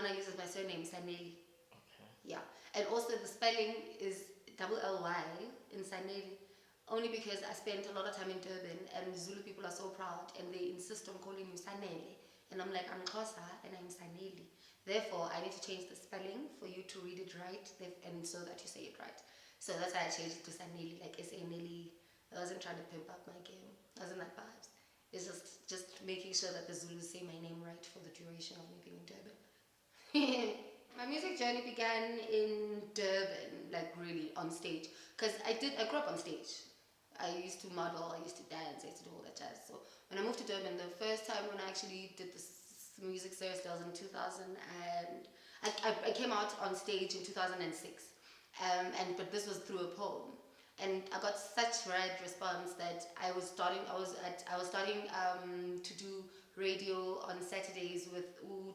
Nana uses my surname, Saneli. Okay. Yeah. And also the spelling is double Ly in Saneli. Only because I spent a lot of time in Durban and Zulu people are so proud and they insist on calling you Sanele. And I'm like, I'm Xhosa and I'm Saneli. Therefore, I need to change the spelling for you to read it right and so that you say it right. So that's why I changed it to Saneli, like S-A-N-L-E. I wasn't trying to pimp up my game. I wasn't that bad. It's just making sure that the Zulus say my name right for the duration of me being in Durban. My music journey began in Durban, like really on stage. Because I grew up on stage. I used to model, I used to dance, I used to do all that jazz. So when I moved to Durban, the first time when I actually did this music seriously was in 2000 and I came out on stage in 2006. But this was through a poem. And I got such rad response that I was starting to do radio on Saturdays with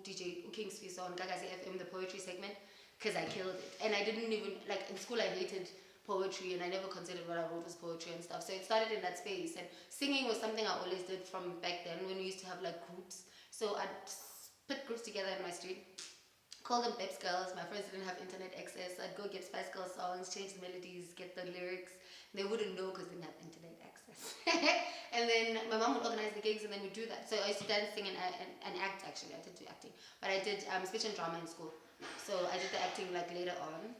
DJ King's Fiso on Gagazi FM, the poetry segment, because I killed it. And I didn't even, like, in school I hated poetry and I never considered what I wrote was poetry and stuff. So it started in that space. And singing was something I always did from back then when we used to have like groups. So I'd put groups together in my street, call them Peps Girls. My friends didn't have internet access. I'd go get Spice Girls songs, change the melodies, get the lyrics. They wouldn't know because they didn't have internet access. And then my mom would organize the gigs and then we'd do that. So I used to dance, sing, and act actually. I did do acting. But I did speech and drama in school. So I did the acting like later on.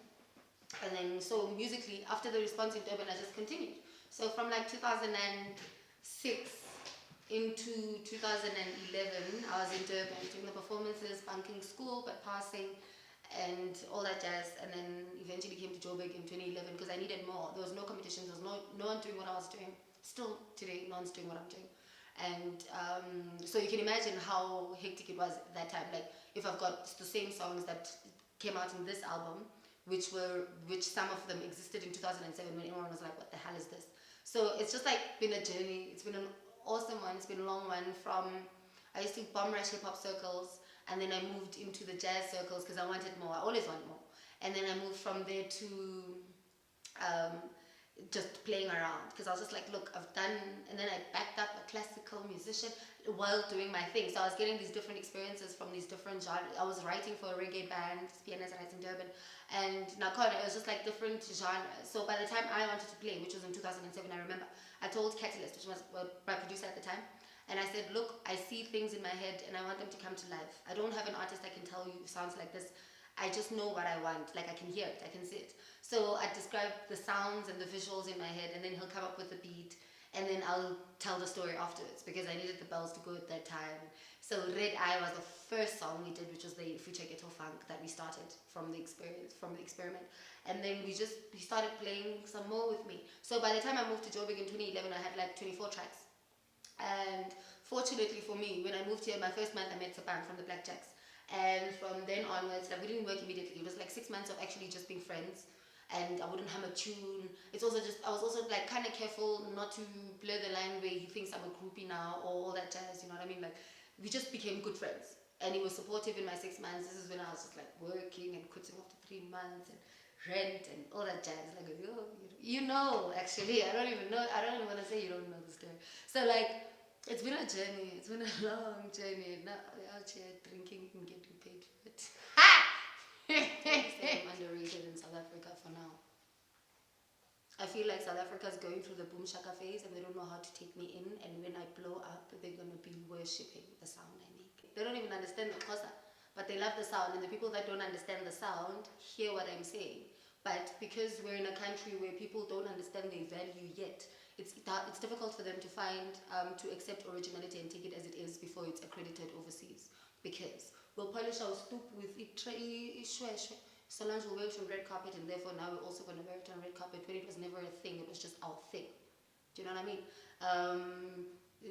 And then so musically, after the response in Durban, I just continued. So from like 2006 into 2011, I was in Durban doing the performances, bunking school, but passing and all that jazz. And then eventually came to Joburg in 2011 because I needed more. There was no competition. There was no one doing what I was doing. Still today, no one's doing what I'm doing. And so you can imagine how hectic it was at that time. Like if I've got the same songs that came out in this album, which some of them existed in 2007 when everyone was like, what the hell is this? So it's just like been a journey. It's been an awesome one. It's been a long one. I used to bomb rush hip hop circles, and then I moved into the jazz circles because I wanted more. I always wanted more. And then I moved from there to just playing around because I was just like, look, I've done, and then I backed up a classical musician while doing my thing. So I was getting these different experiences from these different genres. I was writing for a reggae band, pianist and in Durban, and Nakona, it was just like different genres. So by the time I wanted to play, which was in 2007, I remember, I told Catalyst, which was my producer at the time, and I said, look, I see things in my head and I want them to come to life. I don't have an artist I can tell you sounds like this. I just know what I want. Like I can hear it, I can see it. So I describe the sounds and the visuals in my head, and then he'll come up with the beat, and then I'll tell the story afterwards because I needed the bells to go at that time. So Red Eye was the first song we did, which was the Future Ghetto Funk that we started from the experiment. And then he started playing some more with me. So by the time I moved to Joburg in 2011, I had like 24 tracks. And fortunately for me, when I moved here, my first month I met Sapan from the Blackjacks. And from then onwards, like we didn't work immediately. It was like 6 months of actually just being friends. And I wouldn't hum a tune. I was also like kind of careful not to blur the line where he thinks I'm a groupie now or all that jazz, you know what I mean? Like we just became good friends. And he was supportive in my 6 months. This is when I was just like working and quitting after 3 months and rent and all that jazz. Like, you know, actually, I don't even want to say you don't know the story. So like, it's been a journey. It's been a long journey. Now we're out here drinking and getting paid for it. I'm underrated in South Africa for now. I feel like South Africa is going through the boom shaka phase and they don't know how to take me in, and when I blow up they're going to be worshipping the sound I make. They don't even understand the Xhosa, but they love the sound, and the people that don't understand the sound hear what I'm saying. But because we're in a country where people don't understand their value yet, it's difficult for them to find, to accept originality and take it as it is before it's accredited overseas. Because we'll polish our stoop with ishweshwe. Solange will wear it on red carpet, and therefore now we're also going to wear it on red carpet when it was never a thing. It was just our thing. Do you know what I mean?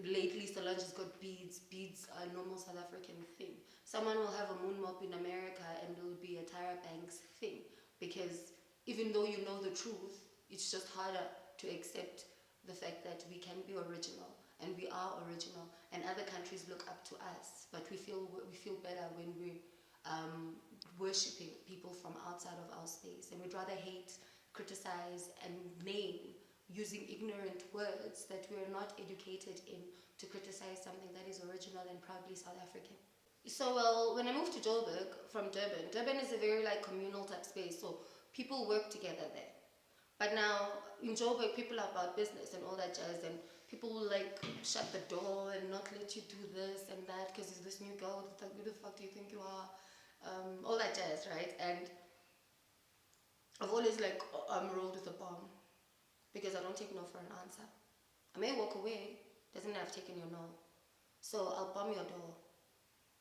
Lately, Solange has got beads. Beads are a normal South African thing. Someone will have a moon mop in America, and it will be a Tyra Banks thing. Because even though you know the truth, it's just harder to accept the fact that we can be original. And we are original, and other countries look up to us, but we feel better when we're worshipping people from outside of our space, and we'd rather hate, criticize, and name using ignorant words that we're not educated in to criticize something that is original and proudly South African. So, well, when I moved to Joburg from Durban, Durban is a very like communal type space, so people work together there. But now in Joburg, people are about business and all that jazz, and people will like shut the door and not let you do this and that because you're this new girl. Like, who the fuck do you think you are? All that jazz, right? And I've always like rolled with a bomb because I don't take no for an answer. I may walk away, doesn't mean I've taken your no. So I'll bomb your door.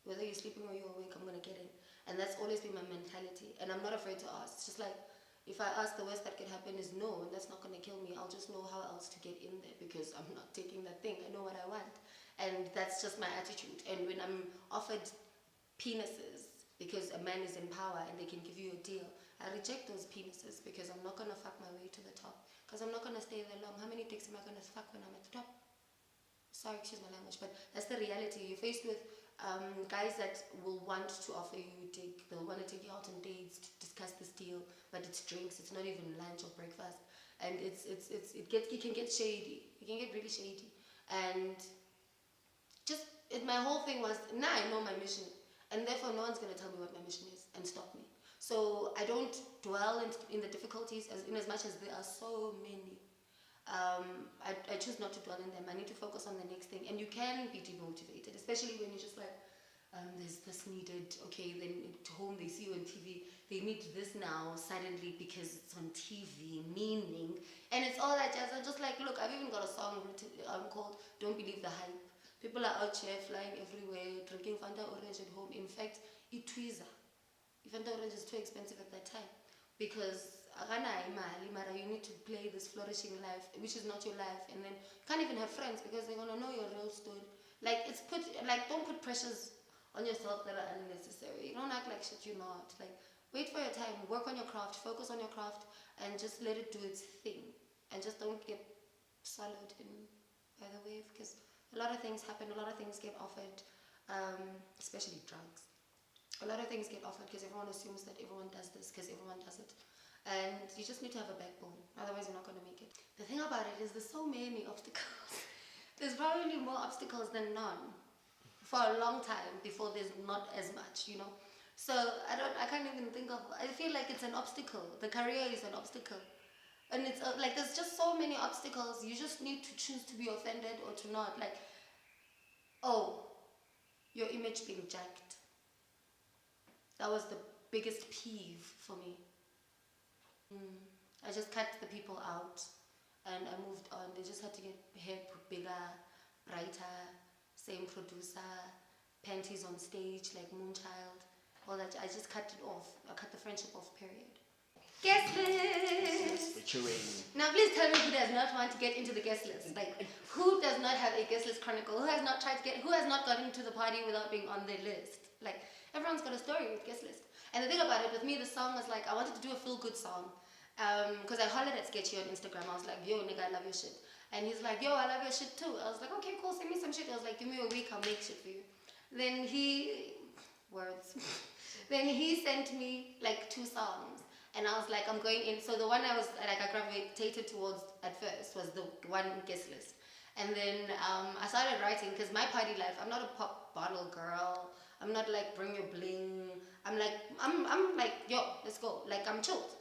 Whether you're sleeping or you're awake, I'm gonna get in. And that's always been my mentality. And I'm not afraid to ask. It's just like if I ask, the worst that could happen is no, and that's not gonna kill me. I'll just know how else to get in there because I'm not taking that thing. I know what I want. And that's just my attitude. And when I'm offered penises because a man is in power and they can give you a deal, I reject those penises because I'm not gonna fuck my way to the top. Because I'm not gonna stay there long. How many dicks am I gonna fuck when I'm at the top? Sorry, excuse my language, but that's the reality. You're faced with guys that will want to offer you dick. They'll want to take you out on dates to discuss this deal, but it's drinks. It's not even lunch or breakfast, and it can get shady. It can get really shady, and just my whole thing was now I know my mission, and therefore no one's gonna tell me what my mission is and stop me. So I don't dwell in the difficulties in as much as there are so many. I choose not to dwell in them. I need to focus on the next thing. And you can be demotivated, especially when you're just like, there's this needed, okay, then at home they see you on TV, they need this now suddenly because it's on TV, meaning, and it's all that jazz. I'm just like, look, I've even got a song written, called Don't Believe the Hype. People are out here flying everywhere, drinking Fanta Orange at home. In fact, it tweezer. Fanta Orange is too expensive at that time because you need to play this flourishing life, which is not your life, and then you can't even have friends because they're gonna know your real story. Like don't put pressures on yourself that are unnecessary. You don't act like shit you're not. Like wait for your time, work on your craft, focus on your craft, and just let it do its thing, and just don't get swallowed in by the wave because a lot of things happen, a lot of things get offered, especially drugs. A lot of things get offered because everyone assumes that everyone does this because everyone does it. And you just need to have a backbone, otherwise you're not going to make it. The thing about it is there's so many obstacles. There's probably more obstacles than none for a long time before there's not as much, you know. So I can't even think of, I feel like it's an obstacle. The career is an obstacle. And it's like there's just so many obstacles. You just need to choose to be offended or to not. Like, oh, your image being jacked. That was the biggest peeve for me. I just cut the people out and I moved on. They just had to get hair bigger, brighter, same producer, panties on stage like Moonchild, all that. I just cut it off. I cut the friendship off, period. Guest list! Now please tell me who does not want to get into the guest list. Like, who does not have a guest list chronicle? Who has not gotten to the party without being on their list? Like, everyone's got a story with guest list. And the thing about it, with me, the song was like, I wanted to do a feel-good song. Because I hollered at Sketchy on Instagram. I was like, yo, nigga, I love your shit. And he's like, yo, I love your shit too. I was like, okay, cool, send me some shit. I was like, give me a week, I'll make shit for you. Then then he sent me like 2 songs. And I was like, I'm going in. So the one I gravitated towards at first was the one guest list. And then I started writing because my party life, I'm not a pop bottle girl. I'm not like bring your bling. I'm like, yo, let's go. Like I'm chilled.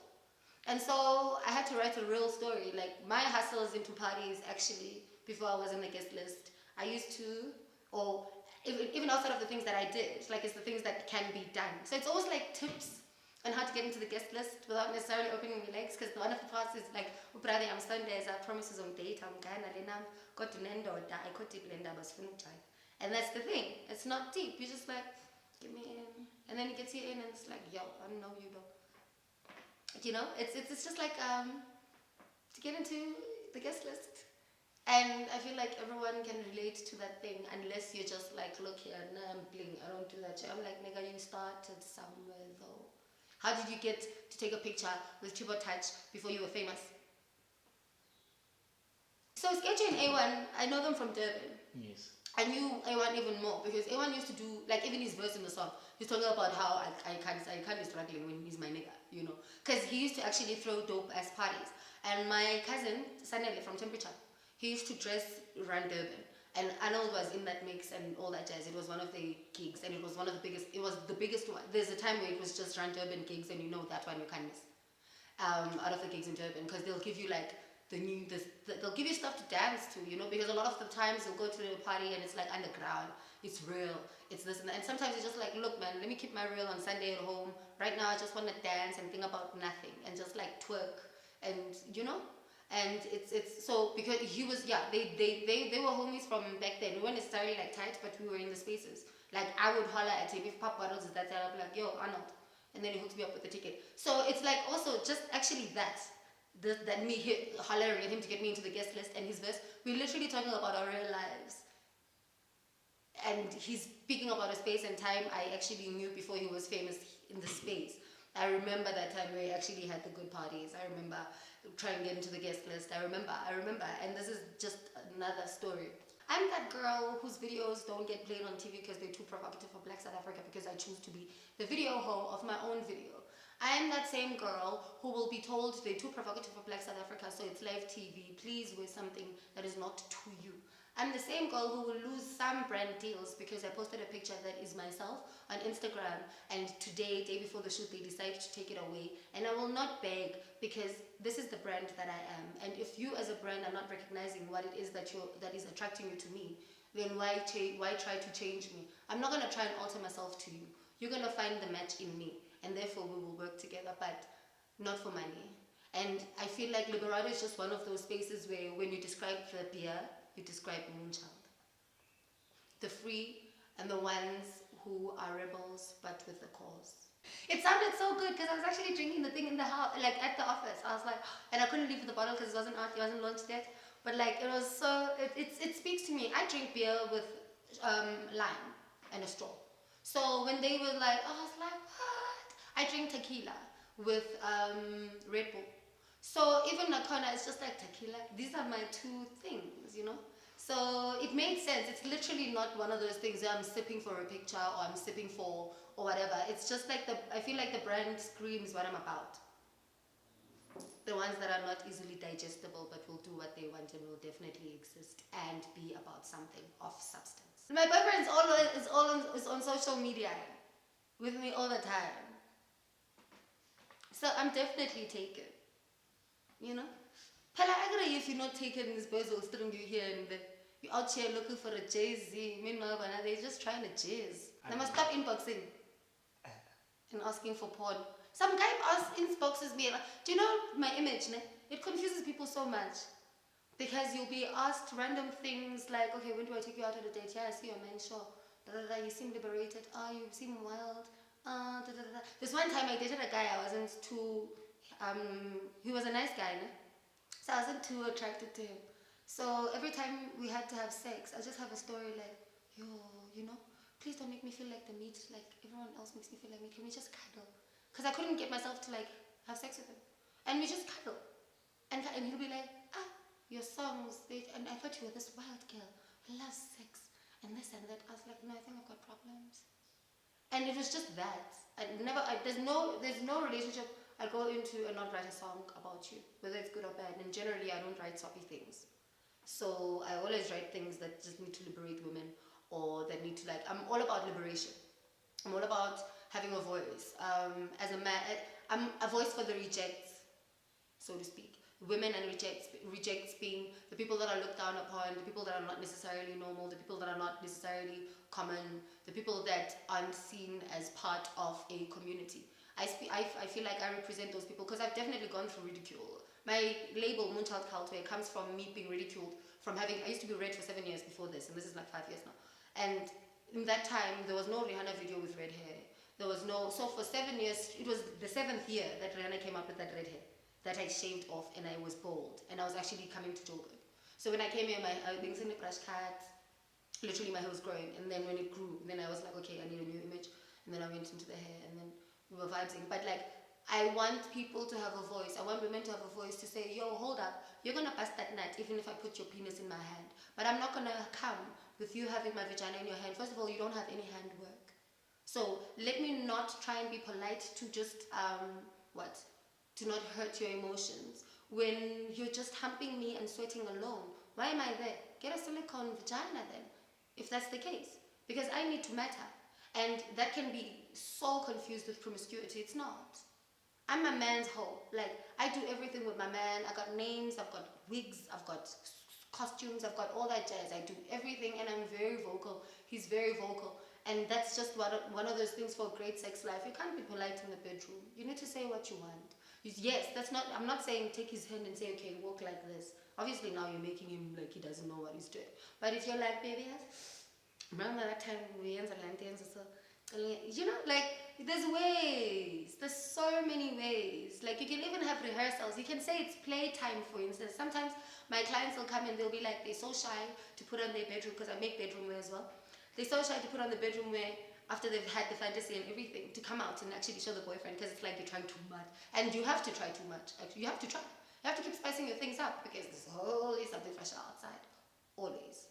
And so I had to write a real story. Like my hustles into parties actually before I was in the guest list. I used to, or even outside of the things that I did, like it's the things that can be done. So it's always like tips on how to get into the guest list without necessarily opening your legs. Because one of the parts is like, brother, I'm Sundays, I promises on date, I'm Ghana, got to Nendo, I got to Blenda, was Child. And that's the thing. It's not deep. You're just like, get me in. And then he gets you in and it's like, yo, I don't know you though. You know, it's just like to get into the guest list. And I feel like everyone can relate to that thing unless you're just like, look here, nah, I'm bling, I don't do that shit. I'm like, nigga, you started somewhere though. How did you get to take a picture with Triple Touch before you were famous? So Sketchy and A1, I know them from Durban. Yes. I knew A1 even more because A1 used to do, like even his verse in the song, he's talking about how I can't be struggling when he's my nigga, you know. Because he used to actually throw dope as parties. And my cousin, Sanele from Temperature, he used to dress around Durban. And Arnold was in that mix and all that jazz. It was one of the gigs, and it was one of the biggest. It was the biggest one. There's a time where it was just run Durban gigs, and you know that one you can't miss. Out of the gigs in Durban, because they'll give you like they'll give you stuff to dance to, you know, because a lot of the times you'll go to a party and it's like underground, it's real, it's this and that. And sometimes it's just like, look man, let me keep my real on Sunday at home. Right now I just want to dance and think about nothing and just like twerk and you know. And it's so because he was they were homies from back then. We weren't necessarily like tight, but we were in the spaces. Like I would holler at him if Pop Bottles is that side, I'd be like, yo, Arnold. And then he hooks me up with the ticket. So it's like also just actually that me hollering at him to get me into the guest list and his verse. We're literally talking about our real lives. And he's speaking about a space and time I actually knew before he was famous in the space. I remember that time where he actually had the good parties. I remember trying to get into the guest list. I remember. And this is just another story. I'm that girl whose videos don't get played on TV because they're too provocative for Black South Africa, because I choose to be the video home of my own video. I am that same girl who will be told they're too provocative for Black South Africa, so it's live TV. Please wear something that is not to you. I'm the same girl who will lose some brand deals because I posted a picture that is myself on Instagram, and today, day before the shoot, they decided to take it away. And I will not beg because this is the brand that I am. And if you as a brand are not recognizing what it is that is attracting you to me, then why try to change me? I'm not going to try and alter myself to you. You're going to find the match in me, and therefore we will work together, but not for money. And I feel like Liberato is just one of those spaces where when you describe the beer, you describe Moonchild. The free and the ones who are rebels but with a cause. It sounded so good because I was actually drinking the thing in the house, like at the office. I was like, and I couldn't leave the bottle because it wasn't out, it wasn't launched yet. But like it was so, it speaks to me. I drink beer with lime and a straw. So when they were like, oh, I was like, what? I drink tequila with Red Bull. So even Nakona is just like tequila. These are my two things, you know. So it made sense. It's literally not one of those things where I'm sipping for a picture or I'm sipping for or whatever. It's just like I feel like the brand screams what I'm about. The ones that are not easily digestible but will do what they want and will definitely exist and be about something of substance. My boyfriend is on social media with me all the time. So I'm definitely taken. You know? Pella, I gotta, if you're not taken, this boys will string you here and you're out here looking for a Jay-Z. Meanwhile, they're just trying to jizz. They must stop inboxing and asking for porn. Some guy inboxes me, do you know my image? Ne? It confuses people so much. Because you'll be asked random things like, okay, when do I take you out on a date? Yeah, I see your man, sure. You seem liberated. Oh, you seem wild. This one time I dated a guy, I wasn't too, he was a nice guy, ne? So I wasn't too attracted to him. So every time we had to have sex, I just have a story like, yo, you know, please don't make me feel like the meat, like everyone else makes me feel like meat. Can we just cuddle? Because I couldn't get myself to like have sex with him. And we just cuddle. And he'll be like, your songs, and I thought you were this wild girl who loves sex and this and that. I was like, no, I think I've got problems. And it was just that. There's no relationship I go into and not write a song about you, whether it's good or bad. And generally, I don't write soppy things. So I always write things that just need to liberate women, or that need to I'm all about liberation. I'm all about having a voice. As a man, I'm a voice for the rejects, so to speak. Women and rejects being the people that are looked down upon, the people that are not necessarily normal, the people that are not necessarily common, the people that aren't seen as part of a community. I feel like I represent those people because I've definitely gone through ridicule. My label, Moonchild Culture, comes from me being ridiculed from having, I used to be red for 7 years before this, and this is like 5 years now. And in that time, there was no Rihanna video with red hair. There was no, so for 7 years, it was the 7th year that Rihanna came up with that red hair, that I shaved off and I was bald, and I was actually coming to Joburg. So when I came here, I was in the crash cut, literally my hair was growing, and then when it grew, then I was like, okay, I need a new image, and then I went into the hair, and then we were vibing. But like, I want people to have a voice. I want women to have a voice to say, yo, hold up, you're gonna bust that nut even if I put your penis in my hand. But I'm not gonna come with you having my vagina in your hand. First of all, you don't have any hand work. So let me not try and be polite to just, to not hurt your emotions. When you're just humping me and sweating alone, Why am I there? Get a silicone vagina then, if that's the case. Because I need to matter. And that can be so confused with promiscuity. It's not. I'm my man's hoe. Like, I do everything with my man. I got names, I've got wigs, I've got costumes, I've got all that jazz. I do everything, and I'm very vocal. He's very vocal. And that's just one of those things for a great sex life. You can't be polite in the bedroom. You need to say what you want. Yes, that's not, I'm not saying take his hand and say, okay, walk like this. Obviously now you're making him like he doesn't know what he's doing. But if you're like, baby, remember that time we ends so, you know, like, there's ways. There's so many ways. Like, you can even have rehearsals. You can say it's playtime, for instance. Sometimes my clients will come and they'll be like, they're so shy to put on their bedroom, because I make bedroom wear as well. They're so shy to put on the bedroom wear after they've had the fantasy and everything, to come out and actually show the boyfriend, because it's like you're trying too much. And you have to try too much. Actually, you have to try. You have to keep spicing your things up, because there's always something fresher outside. Always.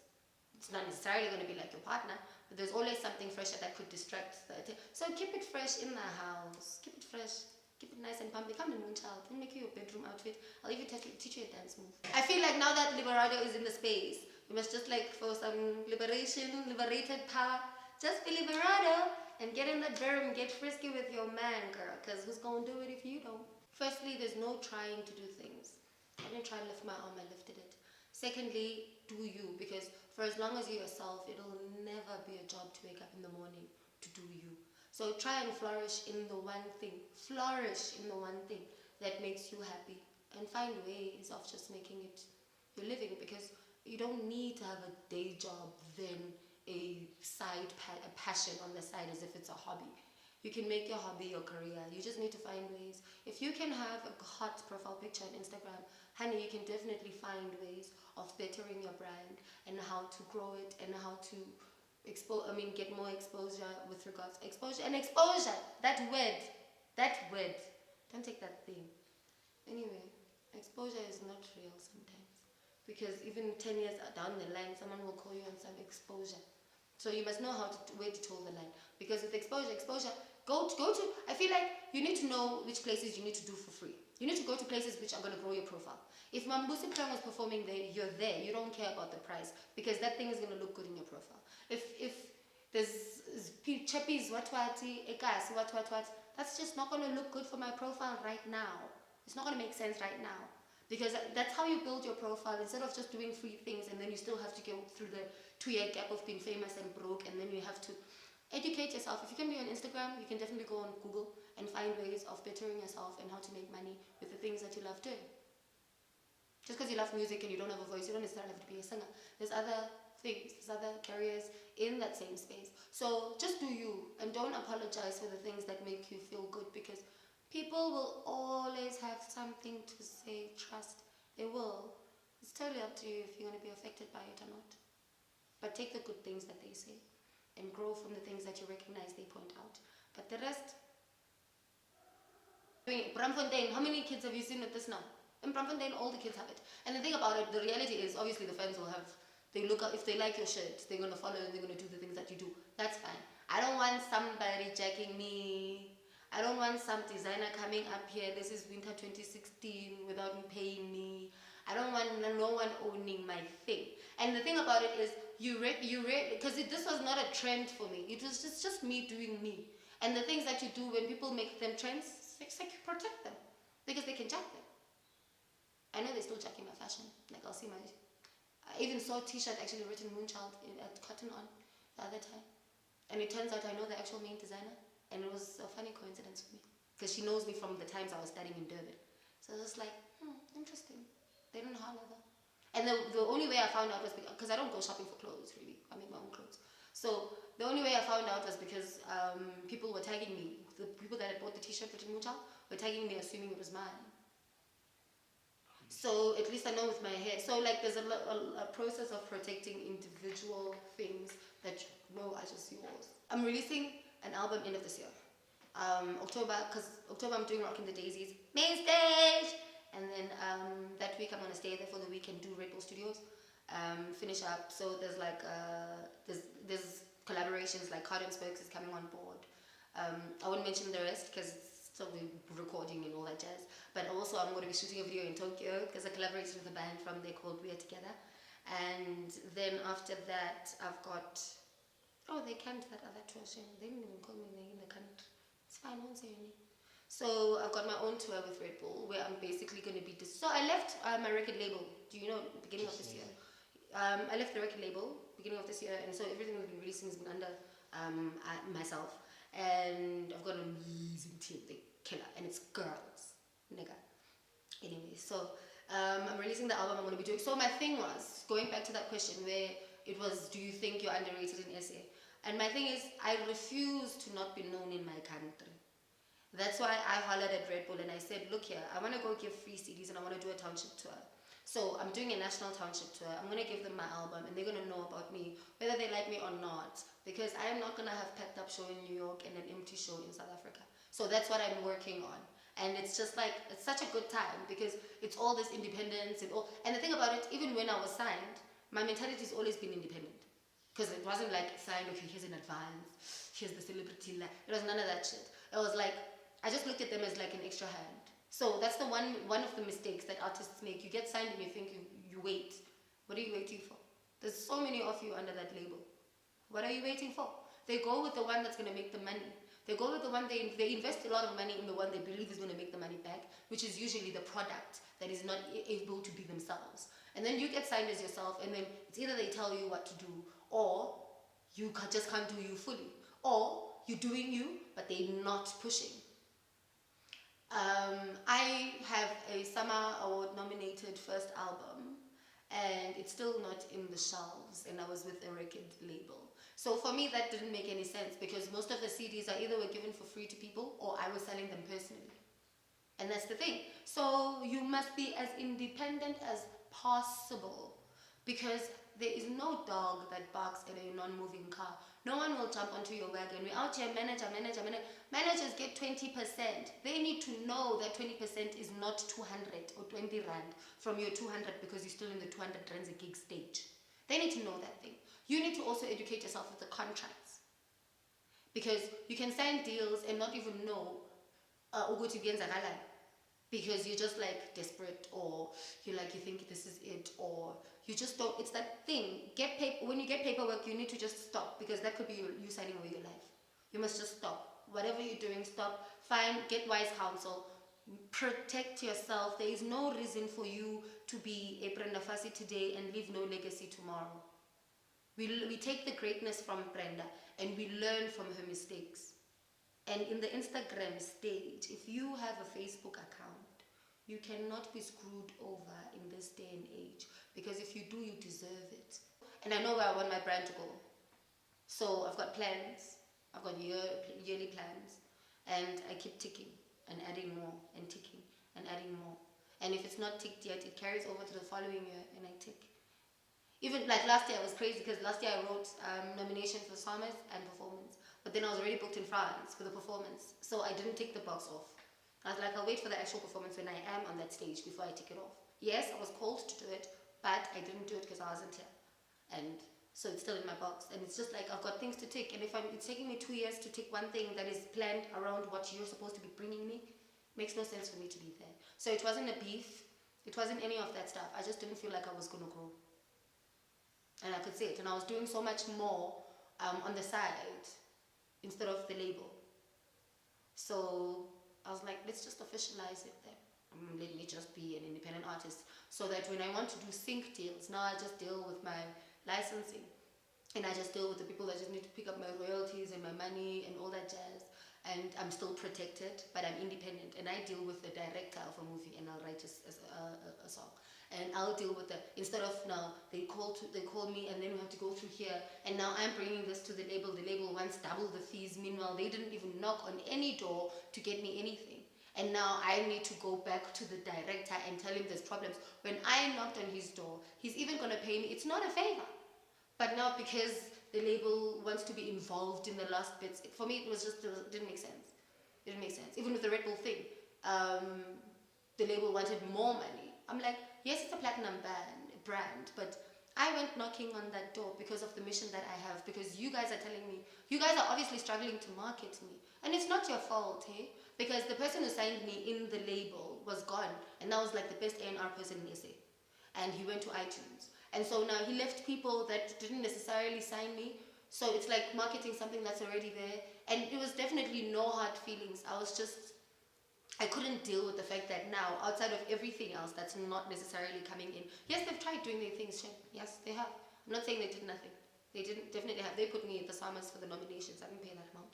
It's not necessarily going to be like your partner, but there's always something fresher that could distract the attention. So keep it fresh in the house. Keep it fresh. Keep it nice and pumpy. Come to Moonchild. Let me make you your bedroom outfit. I'll even teach you a dance move. I feel like now that Liberado is in the space, we must just like, for some liberated power, just be Liberado and get in the berm, get frisky with your man, girl, because who's going to do it if you don't? Firstly, there's no trying to do things. I didn't try to lift my arm, I lifted it. Secondly, do you, because for as long as you're yourself, it'll never be a job to wake up in the morning to do you. So try and flourish in the one thing. Flourish in the one thing that makes you happy, and find ways of just making it your living, because you don't need to have a day job, then a passion on the side as if it's a hobby. You can make your hobby your career. You just need to find ways. If you can have a hot profile picture on Instagram, honey, you can definitely find ways of bettering your brand and how to grow it and how to get more exposure with regards to exposure. And exposure, that word. Don't take that thing. Anyway, exposure is not real sometimes, because even 10 years down the line, someone will call you on some exposure. So you must know where to toe the line. Because with exposure, go to, I feel like you need to know which places you need to do for free. You need to go to places which are going to grow your profile. If Mambusi Plan was performing there, you're there. You don't care about the price, because that thing is going to look good in your profile. If there's chappies, watwati, ekas, what, that's just not going to look good for my profile right now. It's not going to make sense right now. Because that's how you build your profile, instead of just doing free things and then you still have to go through the 2-year gap of being famous and broke, and then you have to educate yourself. If you can be on Instagram, you can definitely go on Google and find ways of bettering yourself and how to make money with the things that you love doing. Just because you love music and you don't have a voice, you don't necessarily have to be a singer. There's other things, there's other careers in that same space. So just do you, and don't apologize for the things that make you feel good, because people will always have something to say. Trust, they will. It's totally up to you if you're going to be affected by it or not. But take the good things that they say and grow from the things that you recognize they point out. But the rest... Bramfontein, how many kids have you seen with this now? In Bramfontein, all the kids have it. And the thing about it, the reality is, obviously the fans will have... They look up, if they like your shirt, they're going to follow and they're going to do the things that you do. That's fine. I don't want somebody jacking me. I don't want some designer coming up here, this is winter 2016, without paying me. I don't want no one owning my thing. And the thing about it is, because this was not a trend for me. It was just me doing me. And the things that you do when people make them trends, it's like you protect them, because they can jack them. I know they're still jacking my fashion. Like, I'll see I even saw a t-shirt actually written Moonchild at Cotton On the other time. And it turns out I know the actual main designer. And it was a funny coincidence for me, because she knows me from the times I was studying in Durban. So I was like, interesting. They didn't holler though. And the only way I found out was because I don't go shopping for clothes, really. I make my own clothes. So the only way I found out was because people were tagging me. The people that had bought the t-shirt for Moonchild were tagging me, assuming it was mine. So at least I know with my hair. So like there's a process of protecting individual things that you know are just yours. I'm releasing an album end of this year. October, because October I'm doing Rocking the Daisies main stage, and then that week I'm gonna stay there for the week and do Red Bull Studios, finish up. So there's like there's collaborations, like Johannesburg is coming on board. I won't mention the rest because it's still recording and all that jazz. But also I'm going to be shooting a video in Tokyo because I collaborated with a band from there called We Are Together. And then after that, I've got, oh, they canned that other tour. They didn't even call me in the country. It's fine, I won't say any. So I've got my own tour with Red Bull where I'm basically going to be. So I left my record label, do you know, beginning of this year. I left the record label beginning of this year, and so everything we've been releasing has been under myself. And I've got an amazing team, they killer, and it's girls, nigga. Anyway, so I'm releasing the album I'm going to be doing. So my thing was, going back to that question where it was, do you think you're underrated in SA? And my thing is, I refuse to not be known in my country. That's why I hollered at Red Bull and I said, look here, I want to go give free CDs and I want to do a township tour. So I'm doing a national township tour. I'm going to give them my album and they're going to know about me, whether they like me or not. Because I am not going to have packed up show in New York and an empty show in South Africa. So that's what I'm working on. And it's just like, it's such a good time because it's all this independence and all. And the thing about it, even when I was signed, my mentality has always been independent. Because it wasn't like signed, okay, here's an advance, here's the celebrity. It was none of that shit. It was like, I just looked at them as like an extra hand. So that's the one of the mistakes that artists make. You get signed and you think you wait. What are you waiting for? There's so many of you under that label. What are you waiting for? They go with the one that's going to make the money. They go with the one, they invest a lot of money in the one they believe is going to make the money back, which is usually the product that is not able to be themselves. And then you get signed as yourself, and then it's either they tell you what to do, or you just can't do you fully. Or you're doing you, but they're not pushing. I have a Summer Award nominated first album, and it's still not in the shelves, and I was with a record label. So for me that didn't make any sense because most of the CDs are either were given for free to people or I was selling them personally. And that's the thing. So you must be as independent as possible because there is no dog that barks at a non-moving car. No one will jump onto your wagon. We're out here, manager. Managers get 20%. They need to know that 20% is not 200 or 20 rand from your 200 because you're still in the 200 rands a gig stage. They need to know that thing. You need to also educate yourself with the contracts. Because you can sign deals and not even know because you're just like desperate, or you think this is it, or you just don't. It's that thing. When you get paperwork, you need to just stop because that could be you signing away your life. You must just stop. Whatever you're doing, stop. Get wise counsel. Protect yourself. There is no reason for you to be a Brenda Fassie today and leave no legacy tomorrow. We take the greatness from Brenda and we learn from her mistakes. And in the Instagram stage, if you have a Facebook account, you cannot be screwed over in this day and age. Because if you do, you deserve it. And I know where I want my brand to go. So I've got plans. I've got yearly plans. And I keep ticking and adding more and ticking and adding more. And if it's not ticked yet, it carries over to the following year and I tick. Even like last year, it was crazy because last year I wrote nomination for Summers and performance. But then I was already booked in France for the performance. So I didn't take the box off. I was like, I'll wait for the actual performance when I am on that stage before I take it off. Yes, I was called to do it, but I didn't do it because I wasn't here. And so it's still in my box. And it's just like, I've got things to tick. And if it's taking me 2 years to tick one thing that is planned around what you're supposed to be bringing me, it makes no sense for me to be there. So it wasn't a beef. It wasn't any of that stuff. I just didn't feel like I was going to grow. And I could see it. And I was doing so much more on the side instead of the label. So I was like, let's just officialize it then. Let me just be an independent artist. So that when I want to do sync deals, now I just deal with my licensing. And I just deal with the people that just need to pick up my royalties and my money and all that jazz. And I'm still protected, but I'm independent. And I deal with the director of a movie and I'll write a song. And I'll deal with instead of now, they call me and then we have to go through here. And now I'm bringing this to the label. The label wants double the fees. Meanwhile, they didn't even knock on any door to get me anything. And now I need to go back to the director and tell him there's problems. When I knocked on his door, he's even going to pay me. It's not a favor. But now because the label wants to be involved in the last bits, for me it didn't make sense. It didn't make sense. Even with the Red Bull thing, the label wanted more money. I'm like, yes, it's a platinum brand, but I went knocking on that door because of the mission that I have, because you guys are telling me, you guys are obviously struggling to market me. And it's not your fault, hey? Because the person who signed me in the label was gone, and that was like the best A&R person in SA. And he went to iTunes. And so now he left people that didn't necessarily sign me. So it's like marketing something that's already there. And it was definitely no hard feelings. I couldn't deal with the fact that now, outside of everything else that's not necessarily coming in, yes, they've tried doing their things, Shem. Yes, they have. I'm not saying they did nothing. They didn't, definitely have. They put me at the Summers for the nominations. I didn't pay that amount.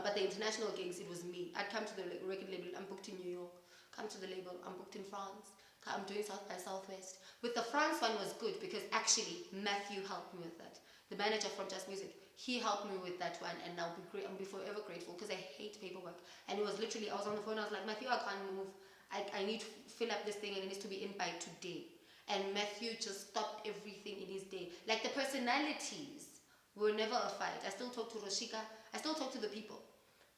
But the international gigs, it was me. I'd come to the record label, I'm booked in New York. Come to the label, I'm booked in France. I'm doing South by Southwest. With the France one was good because actually Matthew helped me with that. The manager from Just Music, he helped me with that one, and I'll be forever grateful because I hate paperwork. And it was literally, I was on the phone, I was like, Matthew, I can't move. I need to fill up this thing and it needs to be in by today. And Matthew just stopped everything in his day. Like the personalities were never a fight. I still talk to Roshika, I still talk to the people,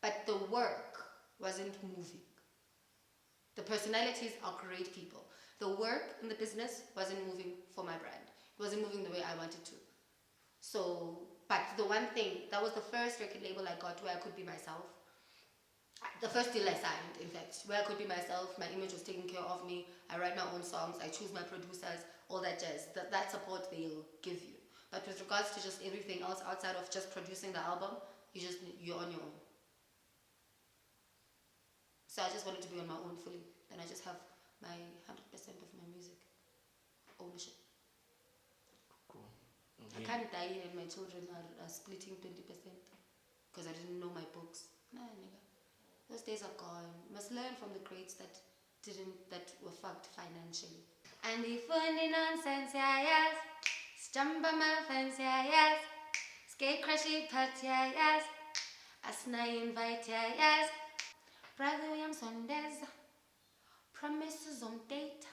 but the work wasn't moving. The personalities are great people. The work in the business wasn't moving for my brand. It wasn't moving the way I wanted to. So, but the one thing, that was the first record label I got where I could be myself. The first deal I signed, in fact, where I could be myself, my image was taken care of me, I write my own songs, I choose my producers, all that jazz. That support they'll give you. But with regards to just everything else outside of just producing the album, you're on your own. So I just wanted to be on my own fully. Then I just have my 100% of my music ownership. Cool. I can't die and my children are splitting 20% because I didn't know my books. Nah, nigga. Those days are gone. You must learn from the greats that were fucked financially. And the funny nonsense, yeah, yes. Jump on my fence, yeah, yes. Skate crashy pat, yeah, yes. Asna invite, yeah, yes. Brother William Sundays. Promises on date.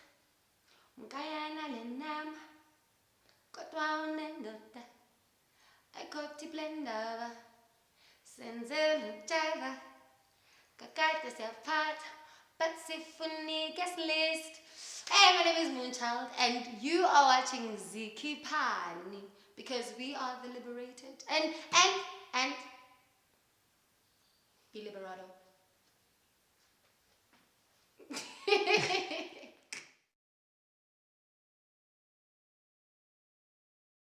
Mkayana lenam. Kodwa unendoda. Ayikhothi blendaba. Senzela ujayiva. Kakade siyaphatha. But sifuni guest list. Hey, my name is Moonchild, and you are watching Ziki Pani because we are the liberated and be liberato.